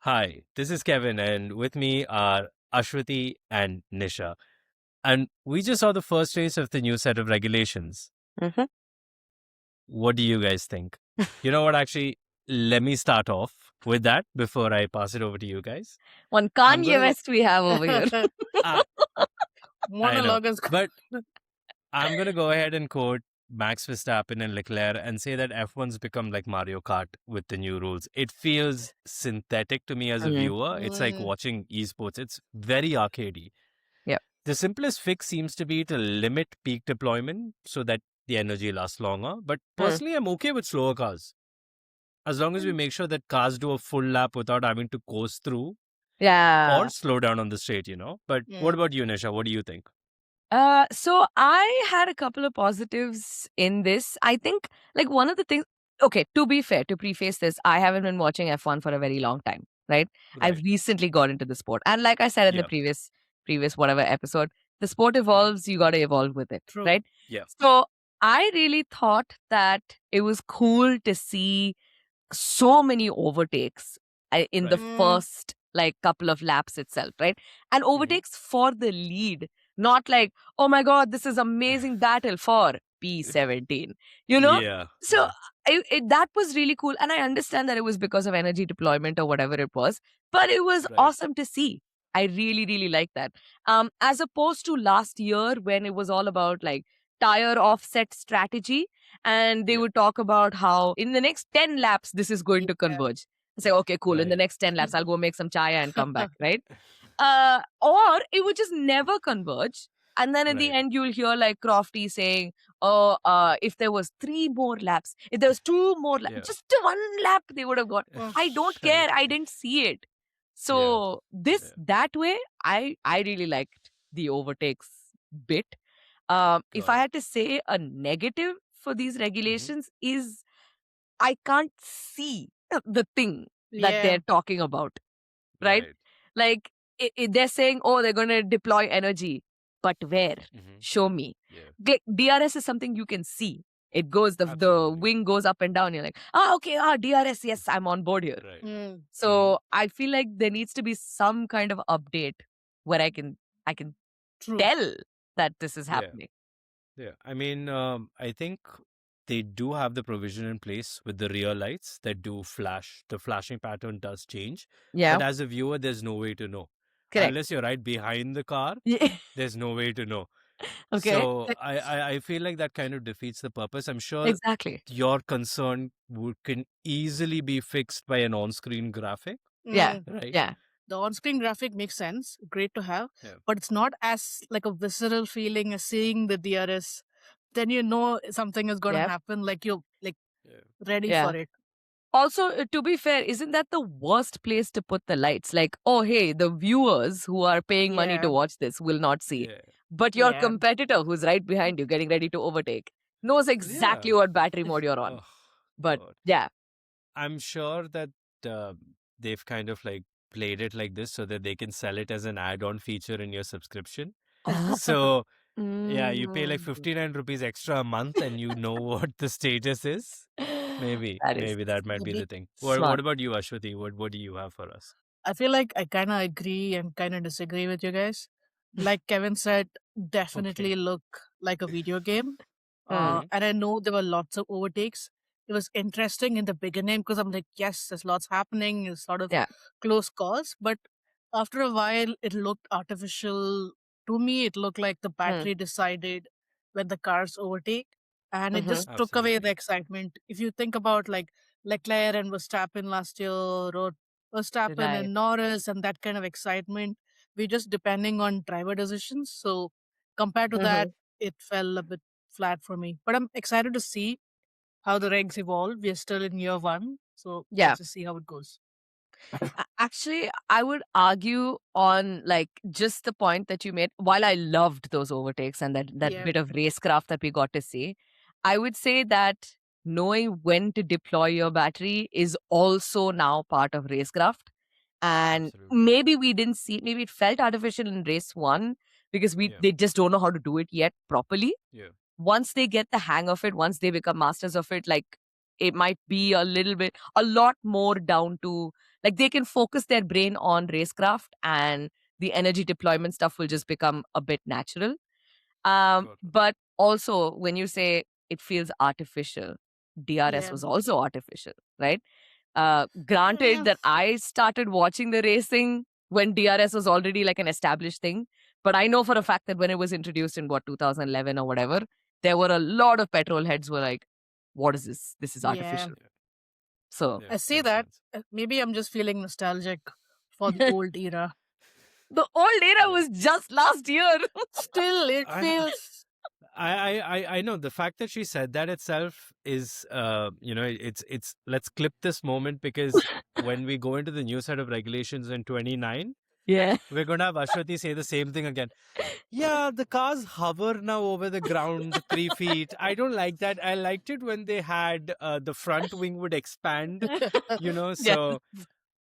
Hi, this is Kevin, and with me are Ashwathi and Nisha. And we just saw the first race of the new set of regulations. Mhm. What do you guys think? You know what? Actually, let me start off with that before I pass it over to you guys. One I'm Kanye gonna go. West we have over here. Ah, I know, Monologue is but I'm gonna go ahead and quote Max Verstappen and Leclerc and say that F1's become like Mario Kart with the new rules. It feels synthetic to me as a Mhm. viewer. It's like Mm, watching esports. It's very arcadey. Yep. The simplest fix seems to be to limit peak deployment so that the energy lasts longer. But Mm. personally, I'm okay with slower cars. As long as we make sure that cars do a full lap without having to coast through or Yeah. slow down on the straight, But what mm, about you, Nisha? What do you think? So I had a couple of positives in this. I think like one of the things, okay, to be fair, to preface this, I haven't been watching F1 for a very long time, right? I've Right. recently got into the sport. And like I said in the Yeah. previous whatever episode, the sport evolves, you got to evolve with it, true. right? Yeah. So I really thought that it was cool to see so many overtakes in the Right. Mm, first like couple of laps itself, right? And Hmm. overtakes for the lead, not like, oh my god, this is amazing battle for P17, you know? Yeah. So Yeah. that was really cool. And I understand that it was because of energy deployment or whatever it was, but it was Right. awesome to see. I really, really like that. As opposed to last year when it was all about like tire offset strategy and they Yeah. would talk about how in the next 10 laps this is going to yeah. converge. I say, okay, cool, in the Right. next 10 laps I'll go make some chaya and come back, right? Or it would just never converge, and then at the Right. end you'll hear like Crofty saying, oh, if there was 3 more laps, if there was 2 more laps, Yeah. just 1 lap they would have got. Mm, I don't care, Right. I didn't see it. Yeah. So this Yeah. that way, I really liked the overtakes bit. If Got I it. had to say a negative for these Hmm. regulations is I can't see the thing that yeah. they're talking about, right? Right. Like they're saying, oh, they're going to deploy energy, but where? Hmm. Show me. Yeah. DRS is something you can see. It goes, the Absolutely. wing goes up and down. You're like, okay, DRS, yes, I'm on board here. Right. Mm, Hmm. So I feel like there needs to be some kind of update where I can true. tell that this is Yeah. happening. Yeah, I mean, I think they do have the provision in place with the rear lights that do flash. The flashing pattern does change, Yeah, but as a viewer, there's no way to know. correct. Unless you're right behind the car, Yeah. there's no way to know. Okay. So I feel like that kind of defeats the purpose. I'm sure Exactly. your concern can easily be fixed by an on-screen graphic, Yeah. Mm, right? Yeah. the on-screen graphic makes sense. Great to have, Yeah. but it's not as like a visceral feeling as seeing the DRS. Then you know something is going to Yeah. happen. Like you're like Yeah. ready Yeah. for it. Also, to be fair, isn't that the worst place to put the lights? Like, oh, hey, the viewers who are paying money to Yeah. watch this will not see. Yeah. But your Yeah. competitor who's right behind you, getting ready to overtake, knows Yeah. exactly what battery mode you're on. Oh, But God. yeah. I'm sure that uh, they've kind of like played it like this so that they can sell it as an add-on feature in your subscription. Oh. So yeah, you pay like Mm. 59 rupees extra a month and you know what the status is. That is Maybe that might The be the big- thing. What smart. about you, Ashwati? What do you have for us? I feel like I kind of agree and kind of disagree with you guys. Like Kevin said, Okay. definitely look like a video game. Mm. Hmm. And I know there were lots of overtakes. It was interesting in the beginning because I'm like, yes, there's lots happening. There's a lot of Yeah. close calls. But after a while, it looked artificial. To me, it looked like the Mm. battery decided when the cars overtake. And it Hmm. just took away the Absolutely. excitement. If you think about like Leclerc and Verstappen last year, or Verstappen Right. and Norris, and that kind of excitement, we're just depending on driver decisions. So compared to that, Hmm. it fell a bit flat for me. But I'm excited to see how the regs evolve. We're still in year one, so Yeah. let's just see how it goes. Actually, I would argue on like just the point that you made. While I loved those overtakes and that Yeah, bit of racecraft that we got to see, I would say that knowing when to deploy your battery is also now part of racecraft. And Absolutely. maybe we didn't see, maybe it felt artificial in race one because Yeah. they just don't know how to do it yet properly. Yeah. Once they get the hang of it, once they become masters of it, like it might be a lot more down to Like they can focus their brain on racecraft, and the energy deployment stuff will just become a bit natural. Got it. But also, when you say it feels artificial, DRS Yeah. was also artificial, right? Granted Yeah. that I started watching the racing when DRS was already like an established thing, but I know for a fact that when it was introduced in 2011 or whatever, there were a lot of petrol heads who were like, "What is this? This is Yeah. artificial." So Yeah, I say makes that. sense. Maybe I'm just feeling nostalgic for the old era. the old era Yeah. was just last year. Still, it I, feels. I know the fact that she said that itself is, it's. Let's clip this moment because when we go into the new set of regulations in 29, Yeah. we're gonna have Ashwati say the same thing again. Yeah, the cars hover now over the ground 3 feet. I don't like that. I liked it when they had the front wing would expand, Yeah. so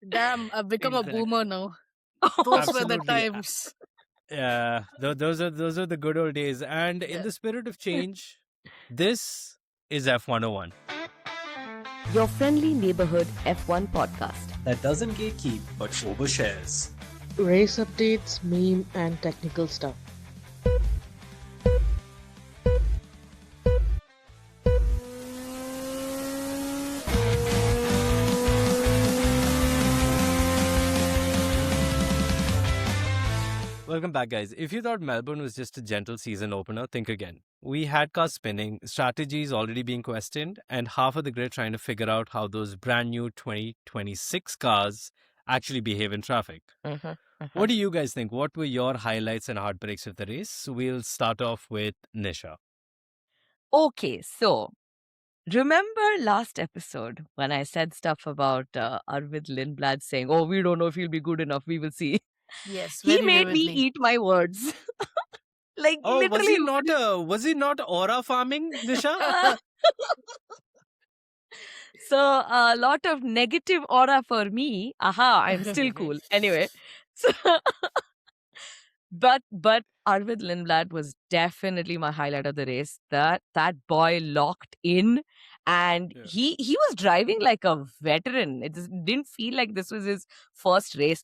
Damn, I've become a exactly. boomer now. Those were the Absolutely. times. Yeah, those are the good old days. And in Yeah. the spirit of change, this is F101. Your friendly neighborhood F1 podcast. That doesn't gatekeep but overshares. Race updates, meme, and technical stuff. Welcome back, guys. If you thought Melbourne was just a gentle season opener, think again. We had cars spinning, strategies already being questioned, and half of the grid trying to figure out how those brand new 2026 cars actually behave in traffic. What do you guys think? What were your highlights and heartbreaks of the race? We'll start off with Nisha. Okay, so remember last episode when I said stuff about Arvid Lindblad saying, "Oh, we don't know if he'll be good enough. We will see." Yes, He very made me vividly. eat my words. Like Oh, literally. was he not aura farming, Nisha? So a lot of negative aura for me. Aha, I'm still cool. Anyway, so but Arvid Lindblad was definitely my highlight of the race. That boy locked in, and Yeah. he was driving like a veteran. It just didn't feel like this was his first race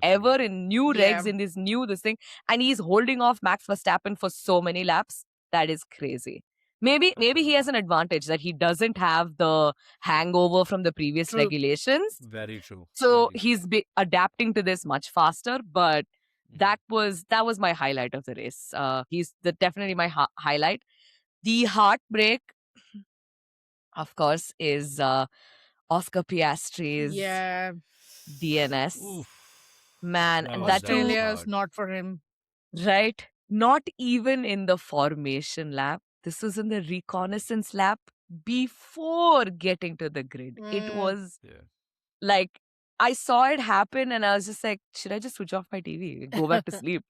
ever Absolutely. in new Yeah. regs in this thing, and he's holding off Max Verstappen for so many laps. That is crazy. Maybe That's he right. has an advantage that he doesn't have the hangover from the previous True. regulations. Very true. So Very true. he's adapting to this much faster, but Mhm. that was my highlight of the race. He's definitely my highlight. The heartbreak, of course, is Oscar Piastri's Yeah. DNS. Oof. Man, and that too, Australia is hard. not for him. right? Not even in the formation lap. This was in the reconnaissance lap before getting to the grid. It Mm. was Yeah. like I saw it happen and I was just like, should I just switch off my TV? Go back to sleep.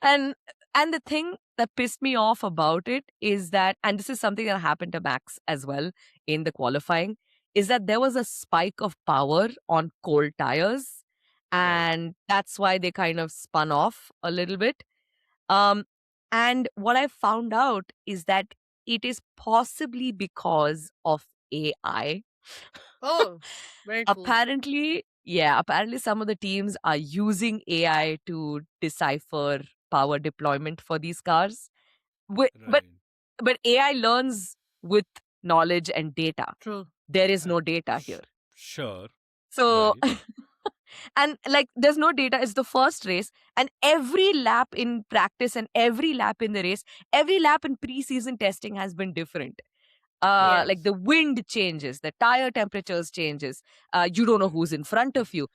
And the thing that pissed me off about it is that, and this is something that happened to Max as well in the qualifying, is that there was a spike of power on cold tires. Right. And that's why they kind of spun off a little bit. And what I found out is that it is possibly because of AI. Oh, very cool. Apparently some of the teams are using AI to decipher power deployment for these cars. But Right. AI learns with knowledge and data. True. There is no data here. Sure. So Right. and like there's no data. It's the first race, and every lap in practice and every lap in the race, every lap in preseason testing has been different. Yeah. Like the wind changes, the tire temperatures changes. You don't know who's in front of you.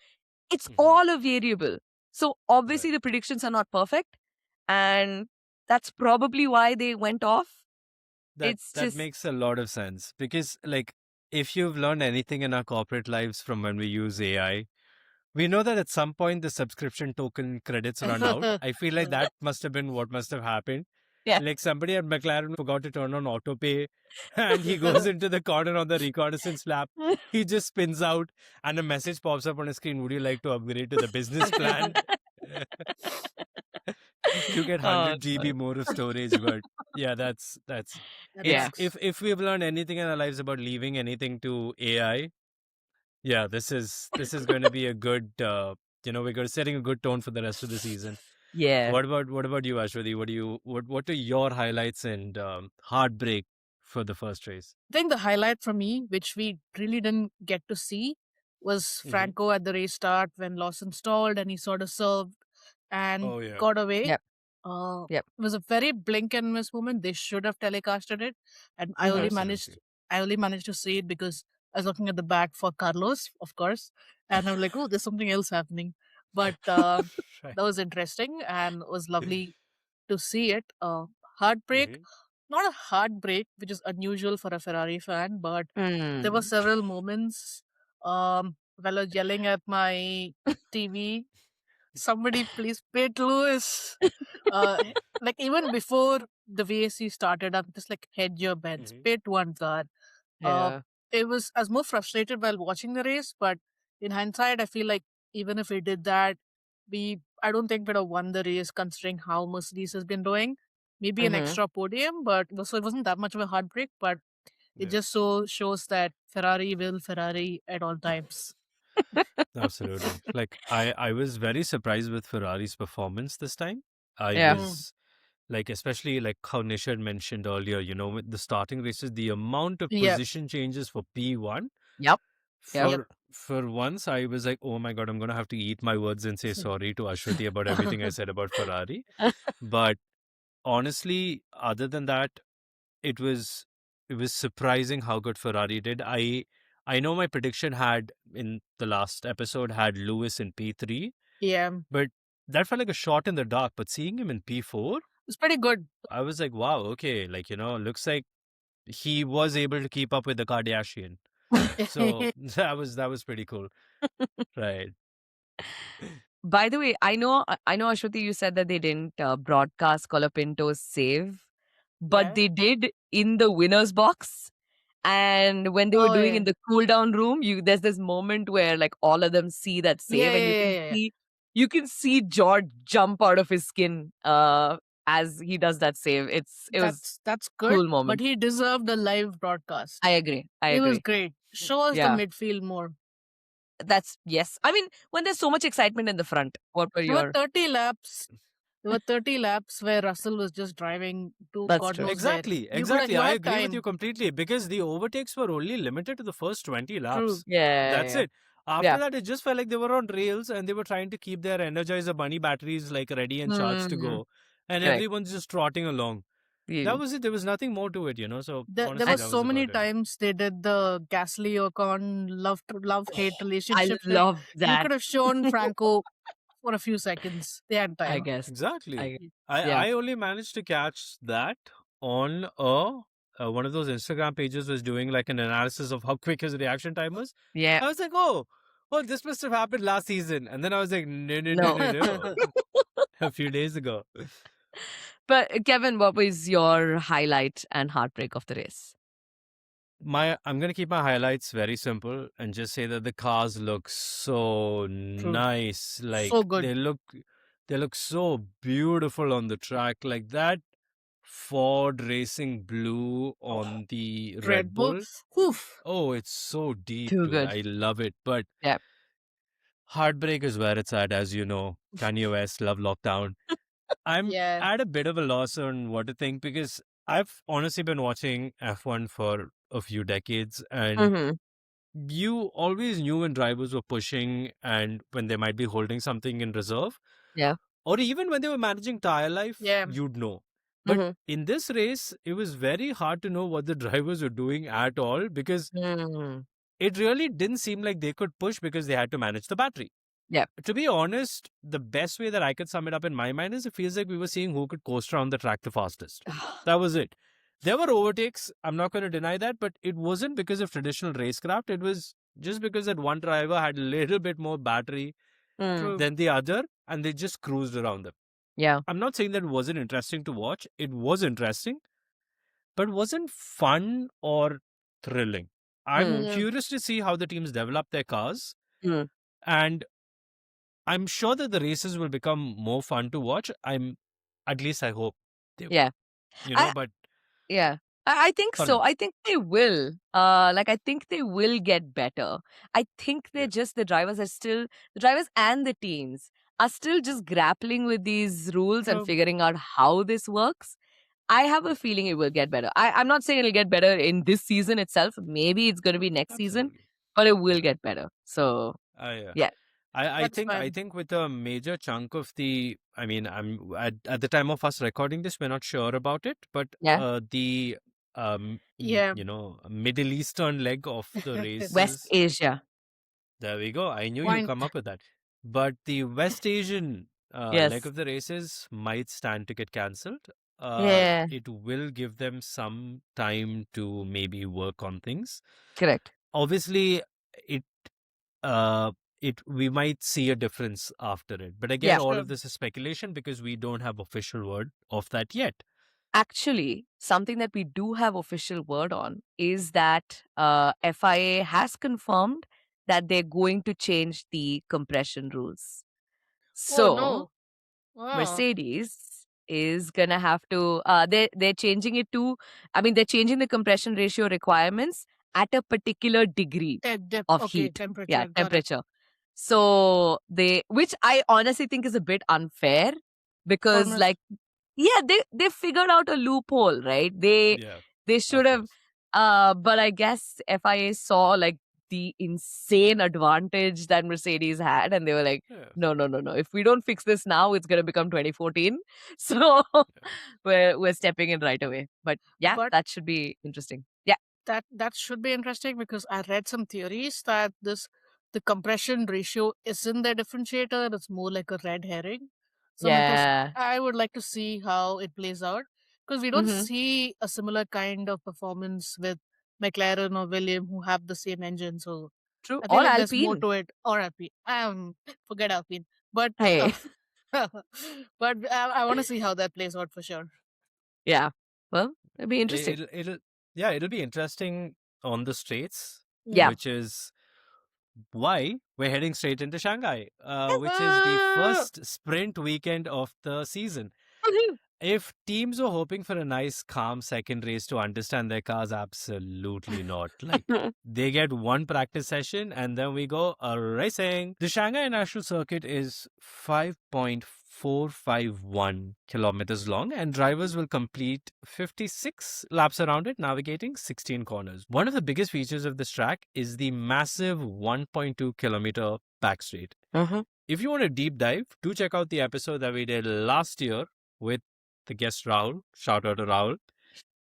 It's Mhm. all a variable. So obviously Right. the predictions are not perfect, and that's probably why they went off. That It's that just makes a lot of sense because like if you've learned anything in our corporate lives from when we use AI, we know that at some point the subscription token credits run out. I feel like that must have been what must have happened. Yeah. Like somebody at McLaren forgot to turn on auto pay and he goes into the corner on the reconnaissance lap. He just spins out and a message pops up on his screen. Would you like to upgrade to the business plan? You get Oh, 100 GB more of storage, but yeah, that's That Yeah. it's sucks. if we've learned anything in our lives about leaving anything to AI, Yeah, this is going to be a good. We're setting a good tone for the rest of the season. Yeah. What about you, Ashwati? What are your highlights and heartbreak for the first race? I think the highlight for me, which we really didn't get to see, was Hmm. Franco at the race start when Lawson stalled and he sort of served and Oh yeah. got away. Yep. Uh, Yep. it was a very blink and miss moment. They should have telecasted it, and Mhm. Absolutely. I only managed to see it because I was looking at the back for Carlos, of course, and I'm like, oh, there's something else happening. But Right. that was interesting and it was lovely to see it. Heartbreak, Hmm. not a heartbreak, which is unusual for a Ferrari fan, but there were Mm. several moments while I was yelling at my TV, somebody please pit Lewis. Uh, like even before the VAC started, I'm just like, head your bets, Hmm. pit one car. Uh, Yeah. I was more frustrated while watching the race, but in hindsight, I feel like even if we did that, I don't think we'd have won the race considering how Mercedes has been doing. Maybe an Mhm. extra podium, but so it wasn't that much of a heartbreak, but it Yeah. just so shows that Ferrari will Ferrari at all times. Absolutely. Like I was very surprised with Ferrari's performance this time. I Yeah. Mm. was like, especially like how Nisha had mentioned earlier, with the starting races, the amount of Yeah, position changes for P1, Yep. Yep. yep. for once I was like, oh my God, I'm gonna have to eat my words and say sorry to Ashwati about everything I said about Ferrari. But honestly, other than that, it was it was surprising how good Ferrari did. I know my prediction had in the last episode had Lewis in P3, Yeah, but that felt like a shot in the dark. But seeing him in P4, it's pretty good. I was like, wow, okay, like looks like he was able to keep up with the Kardashian. So that was pretty cool. Right. By the way, I know Ashwati, you said that they didn't broadcast Colapinto's save, but Yeah. they did in the winner's box. And when they were Oh doing yeah. in the cool down room, there's this moment where like all of them see that Yeah, save, and yeah, yeah, yeah. you can see George jump out of his skin as he does that save. It was That's good, cool but moment. he deserved a live I broadcast. agree. I It was agree. great. Show us the Yeah, midfield more. that's yes. I mean, when there's so much excitement in the front, what were There were your? 30 laps. There were 30 laps where Russell was just driving to That's God true. knows where. Exactly, You could have, exactly. you I had agree with you time. completely because the overtakes were only limited to the first 20 True. laps. Yeah, That's yeah, it. After yeah. that, it just felt like they were on rails and they were trying to keep their Energizer Bunny batteries like ready and charged to Mm, go. And correct. everyone's just trotting along. That You, was it. There was nothing more to it. So There honestly, I, were that so was many about it. times they did the Gasly Ocon love hate I relationship thing. love You that. could have shown Franco for a few seconds. They had I time. guess. Exactly. I I Yeah, I only managed to catch that on one of those Instagram pages was doing like an analysis of how quick his reaction time was. yeah. I was like, oh, this must have happened last season, and then I was like, no, no, no, No, no, no, a few days ago. but Kevin, what was your highlight and heartbreak of the race? I'm gonna keep my highlights very simple and just say that the cars look so True. nice. So Like good. they look so beautiful on the track. Like that Ford Racing Blue on the Red Red Bull. Bull. Oof. Oh, it's so deep. Too good. I love it. But Yeah. heartbreak is where it's at, as you know. Kanye West, Love Lockdown. I'm Yeah. at a bit of a loss on what to think because I've honestly been watching F1 for a few decades, and Mm-hmm. you always knew when drivers were pushing and when they might be holding something in reserve, Yeah. or even when they were managing tire life, Yeah. you'd know. But Mm-hmm. in this race, it was very hard to know what the drivers were doing at all because Mm. it really didn't seem like they could push because they had to manage the battery. Yeah. To be honest, the best way that I could sum it up in my mind is it feels like we were seeing who could coast around the track the fastest. That was it. There were overtakes, I'm not going to deny that, but it wasn't because of traditional racecraft. It was just because that one driver had a little bit more battery Mm. True. than the other, and they just cruised around them. Yeah. I'm not saying that it wasn't interesting to watch. It was interesting, but wasn't fun or thrilling. I'm Mm. Yeah. curious to see how the teams develop their cars, Mm. and I'm sure that the races will become more fun to watch. At least I hope they will. Yeah. I But Yeah. I think Or so. no? I think they will. I think they will get better. I think they're Yeah, just the drivers and the teams are still just grappling with these rules and True. figuring out how this works. I have a feeling it will get better. I'm not saying it'll get better in this season itself. Maybe it's going to be next season, absolutely. but it will Yeah. get better. So Yeah. yeah, That's I fine. think with a major chunk of the, I mean, at the time of us recording this, we're not sure about it, but yeah. the Yeah. Middle Eastern leg of the West races. Asia. There we go. I knew you'd Point. come up with that. But the West Asian leg Yes. of the races might stand to get cancelled. Yeah. It will give them some time to maybe work on things. Correct. Obviously, it uh, we might see a difference after it. But again, Yeah. all Sure. of this is speculation because we don't have official word of that yet. Actually, something that we do have official word on is that FIA has confirmed that they're going to change the compression rules. Oh So no. Oh. Mercedes is gonna have to they're changing it to, I mean, they're changing the compression ratio requirements at a particular degree of Okay. heat. Yeah, Temperature. Got it. temperature. So they, which I honestly think is a bit unfair because Almost. yeah, they figured out a loophole, right? Yeah, They should of have course. but I guess FIA saw like the insane advantage that Mercedes had and they were like, Yeah, no, no, no, no. If we don't fix this now, it's gonna become 2014. So yeah. we're stepping in right away. But yeah, But that should be interesting. Yeah. that should be interesting because I read some theories that the compression ratio isn't the differentiator, it's more like a red herring. So I'm Yeah. I would like to see how it plays out because we don't Mm-hmm. see a similar kind of performance with McLaren or William who have the same engine. So True. I feel Or like there's more Alpine. to it. Or Alpine. Forget Alpine. But Hey. but I want to see how that plays out for sure. Yeah. Well, it'd be It, interesting. it'll be interesting on the straights, Yeah. Mm. which is why we're heading straight into Shanghai, which is the Uh, first sprint weekend of the season. If teams are hoping for a nice, calm second race to understand their cars, absolutely not. Like, they get one practice session and then we go racing. The Shanghai International Circuit is 5.451 kilometers long, and drivers will complete 56 laps around it, navigating 16 corners. One of the biggest features of this track is the massive 1.2 kilometer back straight. Uh-huh. If you want a deep dive, do check out the episode that we did last year with the guest Rahul. Shout out to Rahul.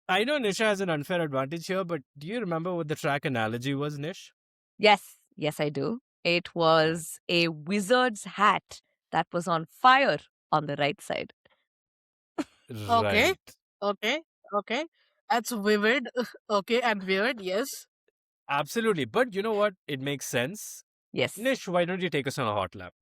I know Nisha has an unfair advantage here, but do you remember what the track analogy was, Nish? Yes. Yes, I do. It was a wizard's hat that was on fire on the right side. okay. Right. Okay. Okay. That's vivid. Okay. And weird. Yes. Absolutely. But you know what? It makes sense. Yes. Nish, why don't you take us on a hot lap?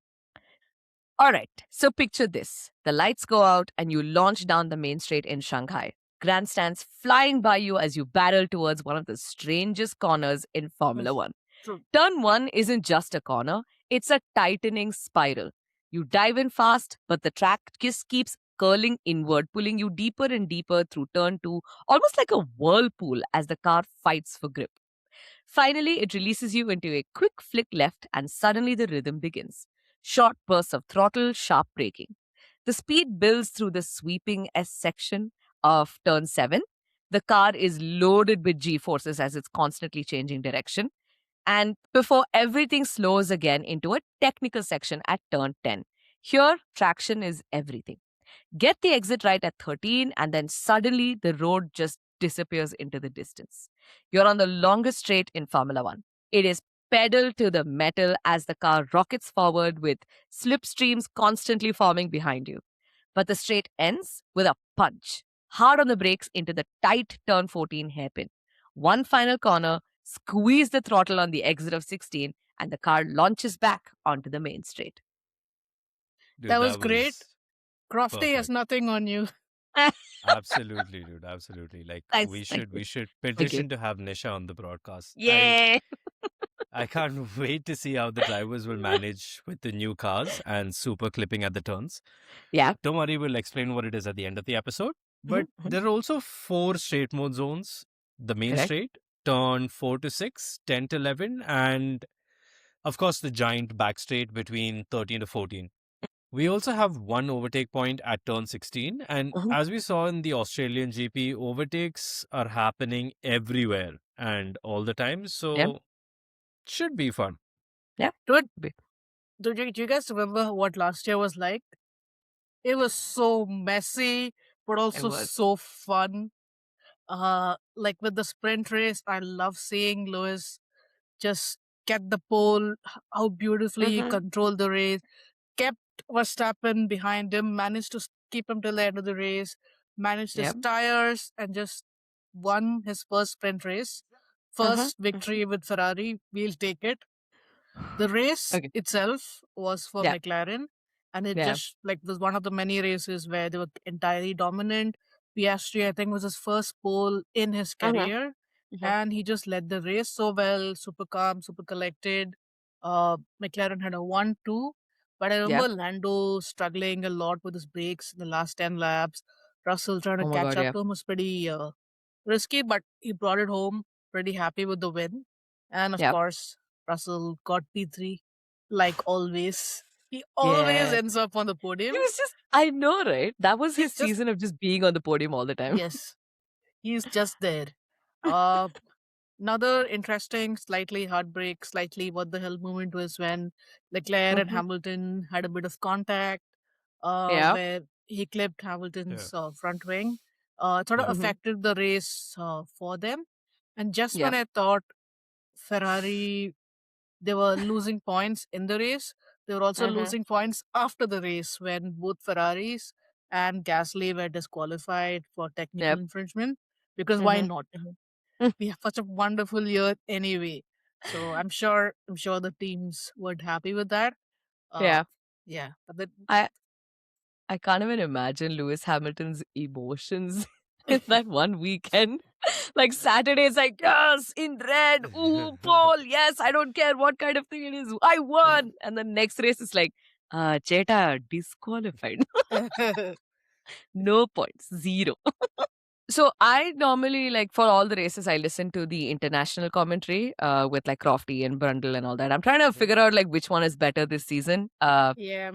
All right. So picture this. The lights go out and you launch down the main street in Shanghai. Grandstands flying by you as you barrel towards one of the strangest corners in Formula Yes. One. True. Turn 1 isn't just a corner, it's a tightening spiral. You dive in fast, but the track just keeps curling inward, pulling you deeper and deeper through turn 2, almost like a whirlpool as the car fights for grip. Finally, it releases you into a quick flick left, and suddenly the rhythm begins. Short bursts of throttle, sharp braking. The speed builds through the sweeping S section of turn 7. The car is loaded with G forces as it's constantly changing direction. And before everything slows again into a technical section at turn 10. Here, traction is everything. Get the exit right at 13, and then suddenly the road just disappears into the distance. You're on the longest straight in Formula One. It is pedal to the metal as the car rockets forward with slipstreams constantly forming behind you. But the straight ends with a punch, hard on the brakes into the tight turn 14 hairpin. One final corner, squeeze the throttle on the exit of 16, and the car launches back onto the main straight. That Dude, was that great. was Crofty has perfect. nothing on you. Absolutely, dude. Absolutely. Like Nice. Thank you. we should Thank you. petition to have Nisha on the broadcast. Yay! I can't wait to see how the drivers will manage with the new cars and super clipping at the turns. Yeah. Don't worry, we'll explain what it is at the end of the episode. But there are also 4 straight mode zones. The main Correct. straight, turn 4 to 6, 10 to 11, and of course the giant back straight between 13 to 14. We also have one overtake point at turn 16. And Mhm. as we saw in the Australian GP, overtakes are happening everywhere and all the time. Yeah. So, should be fun. Yeah. Dude, Be- do you guys remember what last year was like? It was so messy, but It also was. so fun. Like with the sprint race, I love seeing Lewis just get the pole, how beautifully he Mhm. controlled the race, kept Verstappen behind him, managed to keep him till the end of the race, managed his Yep. tires, and just won his first sprint race. First victory with Ferrari, we'll take it. The race Okay. itself was for Yeah. McLaren, and it Yeah. just like was one of the many races where they were entirely dominant. Piastri, I think, was his first pole in his career, and he just led the race so well, super calm, super collected. McLaren had a 1-2, but I Yep. remember Lando struggling a lot with his brakes in the last 10 laps. Russell trying to Oh my catch God. up Yeah. to him was pretty risky, but he brought it home pretty happy with the win. And of Yep. course, Russell got P3 like always. He always Yeah. ends up on the He podium. was just, I know, right? That was his He's just, season of just being on the podium all the time. yes, he's just there. Uh, Another interesting, slightly heartbreak, slightly what the hell moment was when Leclerc and Mhm. Hamilton had a bit of contact, Yeah. where he clipped Hamilton's front wing. It sort of Yeah. affected the race for them. And just when Yep. I thought Ferrari, they were losing points in the race, they were also Mhm. losing points after the race when both Ferraris and Gasly were disqualified for technical Yep. infringement. Because why Mhm. not? Mhm. We have such a wonderful year anyway. So I'm sure the teams were happy with that. Uh, Yeah. yeah, but the, I can't even imagine Lewis Hamilton's emotions in that one weekend. Like Saturday is like, yes, in red, ooh, Paul, yes, I don't care what kind of thing it is, I won. And the next race is like, Cheta, disqualified. No points, zero. So I normally like for all the races I listen to the international commentary with like Crofty and Brundle and all that. I'm trying to figure out like which one is better this season. yeah,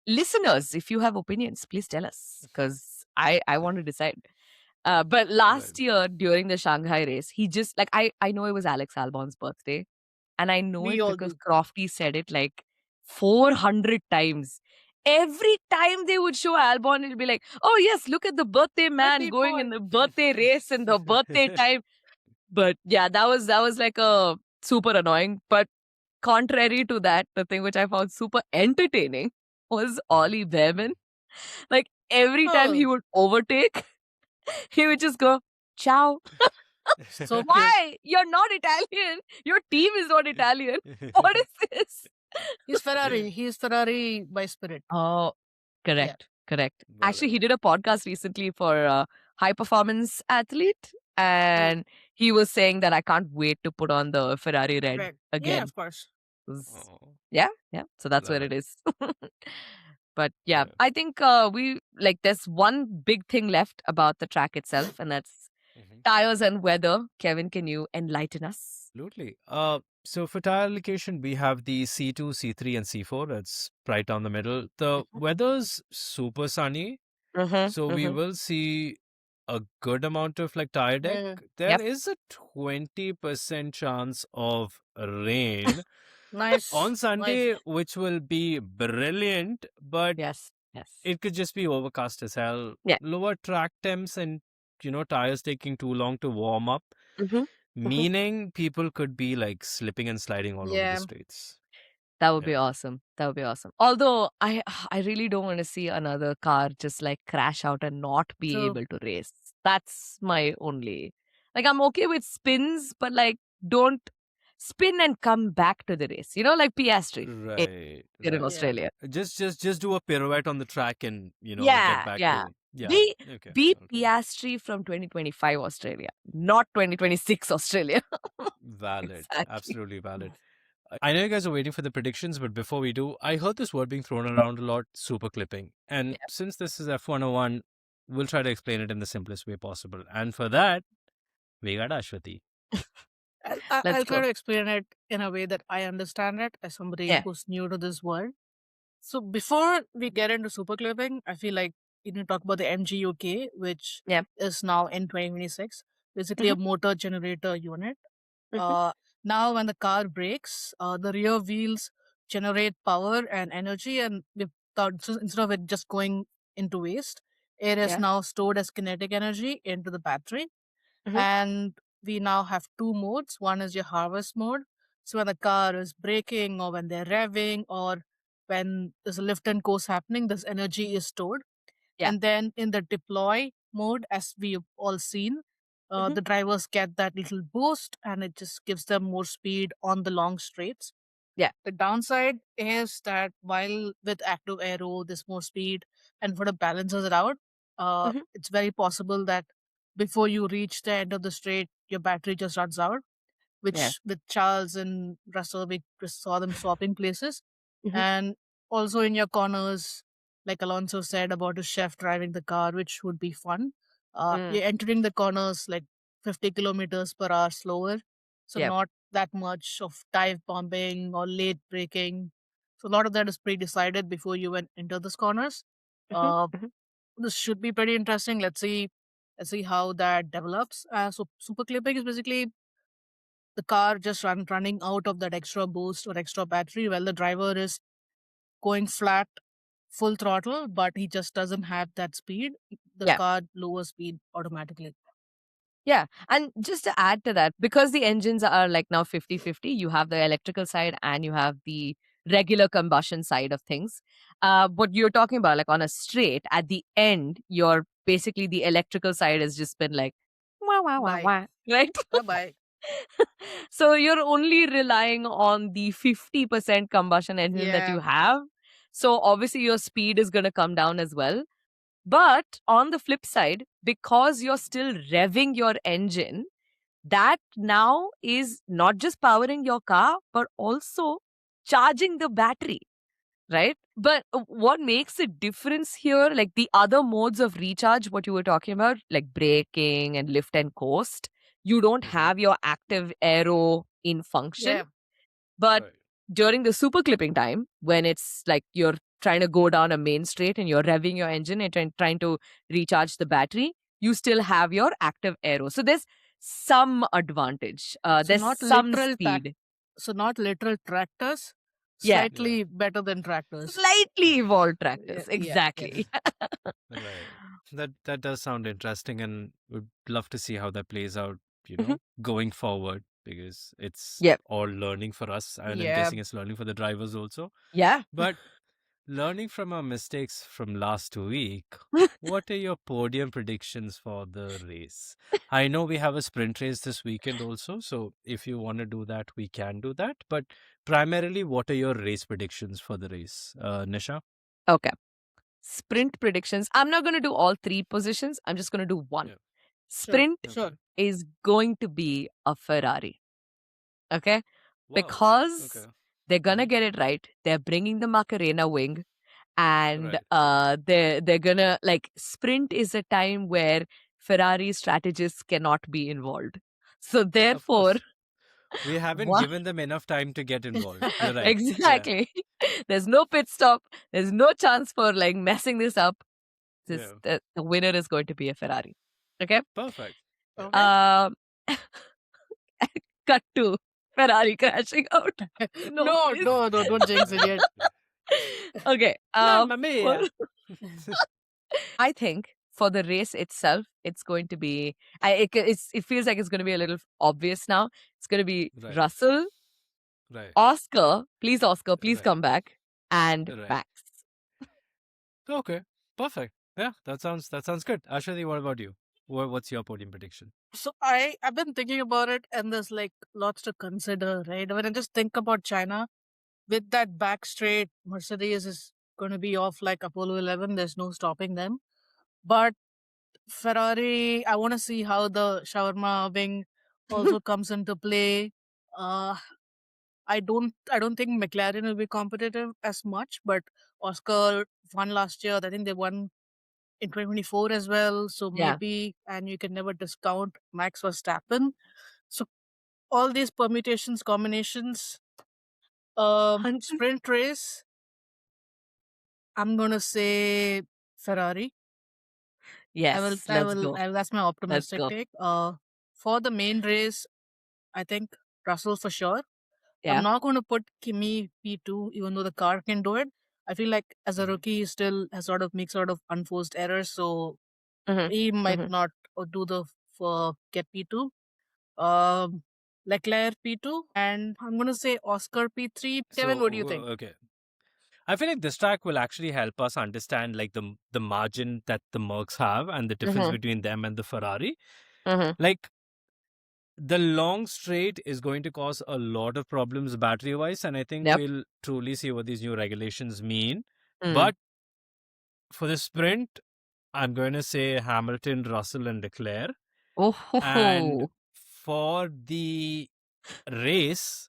Listeners, if you have opinions, please tell us because I want to decide. But Right. last year during the Shanghai race, he just like I know it was Alex Albon's birthday, and I know we it all because do. Crofty said it like 400 times. Every time they would show Albon, it'll be like, "Oh yes, look at the birthday man Birthday going in boy. the birthday race in the birthday time." But yeah, that was like a super annoying. But contrary to that, the thing which I found super entertaining was Ollie Behrman. Like every time he Oh, would overtake, he would just go, ciao. so cute. Why? You're not Italian. Your team is not Italian. What is this? He's Ferrari. He's Ferrari by spirit. Oh, Yeah. correct. Actually, Valid. he did a podcast recently for a high performance athlete, Yeah. and he was saying that I can't wait to put on the Ferrari red Correct. Yeah, again. of course. 'Cause- Oh, Yeah, yeah. So that's love where it it. is. But yeah, Yeah. I think we like there's one big thing left about the track itself, and that's Mhm. tires and weather. Kevin, can you enlighten us? Absolutely. So for tire allocation, we have the C2, C3, and C4. That's right down the middle. The weather's super sunny, so we will see a good amount of like tire deck. Yeah. There Yep. is a 20% chance of rain Nice. on Nice. Sunday, which will be brilliant, but Yes. Yes. it could just be overcast as hell. Yeah. Lower track temps and tires taking too long to warm up, meaning people could be like slipping and sliding all over the Yeah. streets. That would Yeah. be awesome. That would be awesome. Although I really don't want to see another car just like crash out and not be True. able to race. That's my only like I'm okay with spins, but like don't spin and come back to the race. Like Piastri Right, here in right. Australia. Just do a pirouette on the track and get Yeah, back yeah. to Be Okay. be Okay. Piastri from 2025 Australia, not 2026 Australia. Valid. Exactly. Absolutely valid. I know you guys are waiting for the predictions, but before we do, I heard this word being thrown around a lot, super clipping. And Yeah. since this is F101, we'll try to explain it in the simplest way possible. And for that, we got Ashwati. Let's I'll try go. to explain it in a way that I understand it as somebody Yeah. who's new to this world. So before we get into super clipping, I feel like you need to talk about the MGUK, which Yeah. is now in 2026, basically a Mhm. motor generator unit. Mhm. Now when the car brakes, the rear wheels generate power and energy, and we thought so instead of it just going into waste, it is Yeah. now stored as kinetic energy into the battery. Mhm. And we now have two modes. One is your harvest mode. So when the car is braking or when they're revving or when there's a lift and course happening, this energy is stored. Yeah. And then in the deploy mode, as we've all seen, Mhm. the drivers get that little boost and it just gives them more speed on the long straights. Yeah. The downside is that while with active aero, there's more speed and sort of balances it out, Mhm. it's very possible that before you reach the end of the straight, your battery just runs out, Yeah. which with Charles and Russell, we just saw them swapping places. Mhm. And also in your corners, like Alonso said about his chef driving the car, which would be fun. Mm. You're entering the corners like 50 kilometers per hour slower. So Yeah. not that much of dive bombing or late braking. So a lot of that is pre-decided before you enter these corners. Mhm. Uh, Mhm. this should be pretty interesting. Let's see how that develops. So super clipping is basically the car just running out of that extra boost or extra battery while the driver is going flat, full throttle, but he just doesn't have that speed. The Yeah. car lowers speed automatically. Yeah. And just to add to that, because the engines are like now 50-50, you have the electrical side and you have the regular combustion side of things. What you're talking about, like on a straight, at the end, you're basically the electrical side has just been like, wah, wah, wah, Bye. wah, right? Bye bye. So you're only relying on the 50% combustion engine that Yeah. you have. So obviously your speed is going to come down as well. But on the flip side, because you're still revving your engine, that now is not just powering your car, but also charging the battery, right? But what makes a difference here, like the other modes of recharge, what you were talking about, like braking and lift and coast, you don't Mhm. have your active aero in function. Yeah. But Right. during the super clipping time, when it's like you're trying to go down a main straight and you're revving your engine and trying to recharge the battery, you still have your active aero. So there's some advantage. So There's not some literal speed. so not literal tractors, Yeah. Yeah. slightly better than tractors. Slightly evolved Yeah, tractors. yeah, Exactly. yes. Right. That does sound interesting, and would love to see how that plays out, Mhm. going forward, because it's Yep. all learning for us, and I'm Yeah. guessing it's learning for the drivers also. Yeah. But learning from our mistakes from last week, what are your podium predictions for the race? I know we have a sprint race this weekend also, so if you want to do that, we can do that. But primarily, what are your race predictions for the race, Nisha? Okay. Sprint predictions. I'm not going to do all three positions. I'm just going to do one. Yeah. Sure. Sprint Sure. Okay. is going to be a Ferrari. Okay. Wow. Because Okay. they're going to Mhm. get it right. They're bringing the Macarena wing and Right. they're going to like sprint is a time where Ferrari strategists cannot be involved. So Of therefore, course. We haven't one given them enough time to get involved. You're right. Yeah. exactly. There's no pit stop. There's no chance for like messing this up. This Yeah. the winner is going to be a Ferrari. Okay. Perfect. Yeah. Okay. Um, cut to Ferrari crashing out. No, No, please. no, no, don't jinx it yet. Okay. Mamma For- mia. I think for the race itself, it's going to be. It feels like it's going to be a little obvious now. It's going to be Right. Russell, Right. Oscar, please Right. come back, and Right. Max. Okay. Perfect. Yeah. That sounds good. Ashwati, what about you? What's your podium prediction? So I've been thinking about it, and there's like lots to consider, right? When I just think about China, with that back straight, Mercedes is going to be off like Apollo 11. There's no stopping them. But Ferrari, I want to see how the shawarma wing also comes into play. Uh, I don't think McLaren will be competitive as much, but Oscar won last year. I think they won in 2024 as well. So Yeah. maybe, and you can never discount Max Verstappen. So all these permutations, combinations, sprint race, I'm gonna say Ferrari. Yes, let's go. That's my Let's optimistic go. take. For the main race, I think Russell for sure. I'm Yeah. not going to put Kimi P2, even though the car can do it. I feel like as a Mhm. rookie, he still has sort of makes sort of unforced errors, so Mhm. he might Mhm. not do the get P2. Leclerc P2, and I'm going to say Oscar P3. Kevin, what do you think? Okay. I feel like this track will actually help us understand like the margin that the Mercs have and the difference Mhm. between them and the Ferrari. Mhm. Like the long straight is going to cause a lot of problems battery wise, and I think Yep. we'll truly see what these new regulations mean. Mm. But for the sprint, I'm going to say Hamilton, Russell, and Leclerc. And Oh. for the race,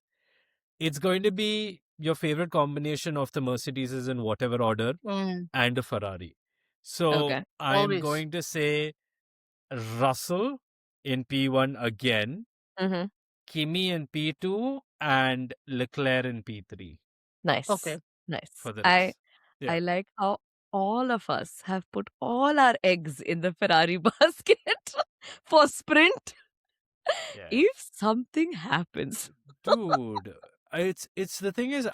it's going to be your favorite combination of the Mercedes in whatever order and a Ferrari. So Okay. I'm Always. going to say Russell in P1 again, Mhm. Kimi in P2, and Leclerc in P3 Nice. Okay. Nice. for the I race. Yeah. I like how all of us have put all our eggs in the Ferrari basket for sprint. Yeah. If something happens. Dude, it's the thing is,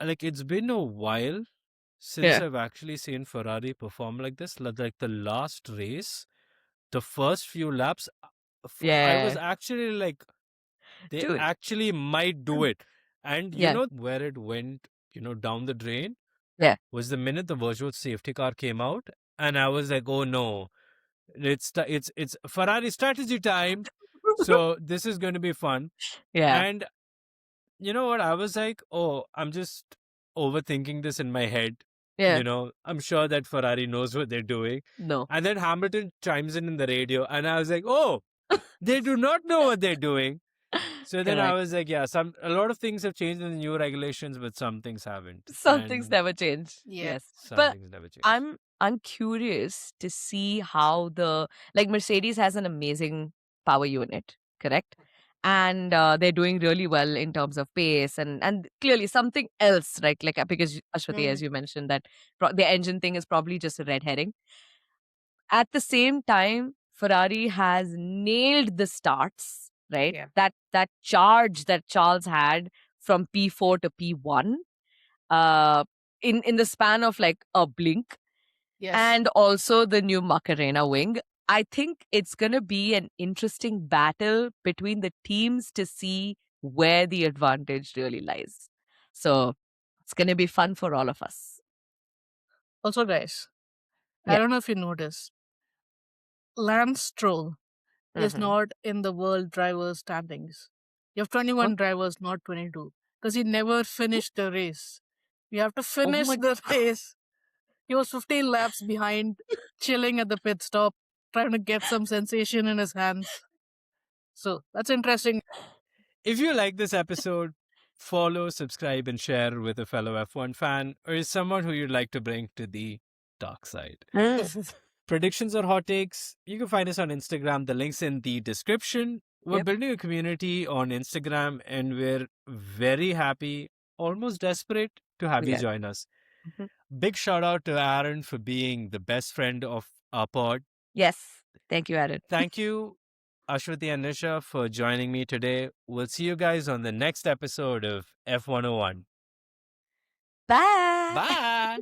like it's been a while since Yeah. I've actually seen Ferrari perform like this. Like the last race, the first few laps, I was Yeah. actually like, they Dude. actually might do it. And you Yeah. know where it went, down the drain Yeah. was the minute the virtual safety car came out, and I was like, oh no, it's Ferrari strategy time. So this is going to be fun. Yeah. And you know what? I was like, oh, I'm just overthinking this in my head. Yeah. I'm sure that Ferrari knows what they're doing. No. And then Hamilton chimes in the radio, and I was like, oh, they do not know what they're doing. So then I Correct. was like, yeah, a lot of things have changed in the new regulations, but some things haven't. Some things And never change. Yeah. Yes. some But things never change. I'm curious to see how Mercedes has an amazing power unit, correct? And they're doing really well in terms of pace and clearly something else, right? Because Ashwati, as you mentioned, that the engine thing is probably just a red herring. At the same time, Ferrari has nailed the starts, right? Yeah. That charge that Charles had from P4 to P1 uh in the span of like a blink, Yes. and also the new Macarena wing. I think it's going to be an interesting battle between the teams to see where the advantage really lies. So it's going to be fun for all of us. Also, guys, I Yeah. don't know if you noticed, Lance Stroll is Mhm. not in the world drivers standings. You have 21 Oh. drivers, not 22, because he never finished the race. You have to finish my the race. He was 15 laps behind, chilling at the pit stop, trying to get some sensation in his hands. So that's interesting. If you like this episode, follow, subscribe, and share with a fellow F1 fan or someone who you'd like to bring to the dark side. Predictions or hot takes, you can find us on Instagram. The link's in the description. We're Yep. building a community on Instagram, and we're very happy, almost desperate to have you Yeah. join us. Mhm. Big shout out to Aaron for being the best friend of our pod. Yes. Thank you, Aaron. Thank you, Aswathy and Nisha, for joining me today. We'll see you guys on the next episode of F101. Bye. Bye.